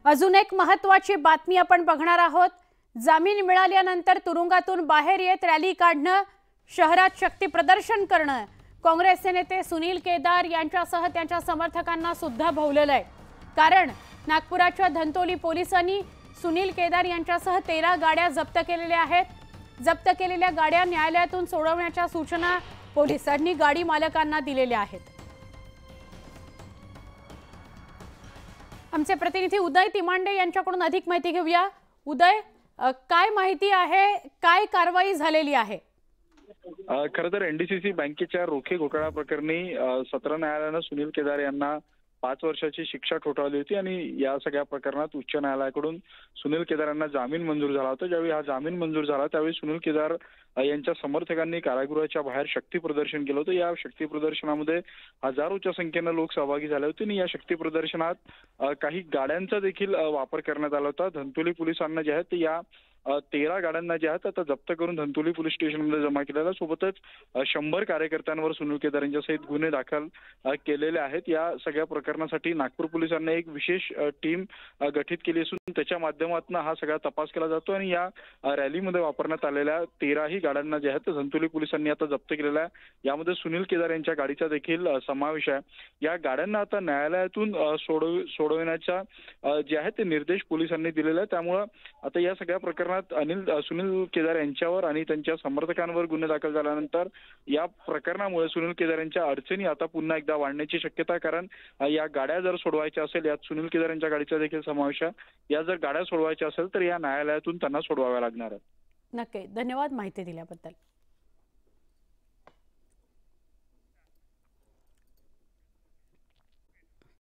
अजून एक महत्त्वाची बातमी आपण बघणार आहोत। जामीन मिळाल्यानंतर तुरुंगातून बाहेर येत रॅली काढणं, शहरात शक्ती प्रदर्शन करणं काँग्रेसचे नेते सुनील केदार यांच्यासह त्यांच्या समर्थकांना सुद्धा भोवलेलं आहे। कारण नागपुराच्या धंतोली पोलिसांनी सुनील केदार यांच्यासह 13 गाड्या जप्त केलेल्या आहेत। जप्त केलेल्या गाड्या न्यायालयातून सोडवण्याच्या सूचना पोलिसांनी गाडी मालकांना दिलेल्या आहेत। आमचे प्रतिनिधी उदय तिमांडे यांच्याकडून अधिक माहिती घेऊया। उदय, काय माहिती आहे, काय कारवाई झालेली आहे? खरं तर एनडीसीसी बँकेच्या रोखे घोटाळा प्रकरणी सत्र न्यायालयाने सुनील केदार यांना 5 वर्षाची शिक्षा ठोठावली होती आणि या सगळ्या प्रकरणात उच्च न्यायालयाकडून सुनील केदार यांना जामीन मंजूर झाला होता। ज्यावेळी हा जामीन मंजूर झाला त्यावेळी सुनील केदार यांच्या समर्थकांनी कारागृहाच्या बाहेर शक्ती प्रदर्शन केलं होतं। या शक्ती प्रदर्शनामध्ये हजारोच्या संख्येने लोक सहभागी झाले होते आणि या शक्ती प्रदर्शनात काही गाड्यांचा देखील वापर करण्यात आला होता। धंतोली पोलिसांना जे आहेत या 13 गाड्यांना जे आहेत आता जप्त करून धंतोली पोलीस स्टेशनमध्ये जमा केलेल्या, सोबतच 100 कार्यकर्त्यांवर सुनील केदार यांच्यासहित गुन्हे दाखल केलेले आहेत। या सगळ्या प्रकरणासाठी नागपूर पोलिसांनी एक विशेष टीम गठीत केली असून त्याच्या माध्यमातून हा सगळा तपास केला जातो आणि या रॅलीमध्ये वापरण्यात आलेल्या 13ही गाड्यांना जे आहेत धंतोली पोलिसांनी आता जप्त केलेल्या आहे। यामध्ये सुनील केदार यांच्या गाडीचा देखील समावेश आहे। या गाड्यांना आता न्यायालयातून सोडवण्याचा जे आहे ते निर्देश पोलिसांनी दिलेले आहेत। त्यामुळे आता या सगळ्या प्रकरणात सुनील केदार यांच्यावर आणि त्यांच्या समर्थकांवर गुन्हे दाखल झाल्यानंतर या प्रकरणामुळे सुनील केदार यांच्या अडचणी आता पुन्हा एकदा वाढण्याची शक्यता आहे। कारण या गाड्या जर सोडवायच्या असेल, यात सुनील केदार यांच्या गाडीचा देखील समावेश आहे, या जर गाड्या सोडवायच्या असेल तर या न्यायालयातून त्यांना सोडवाव्या लागणार आहेत। नक्की, धन्यवाद माहिती दिल्याबद्दल।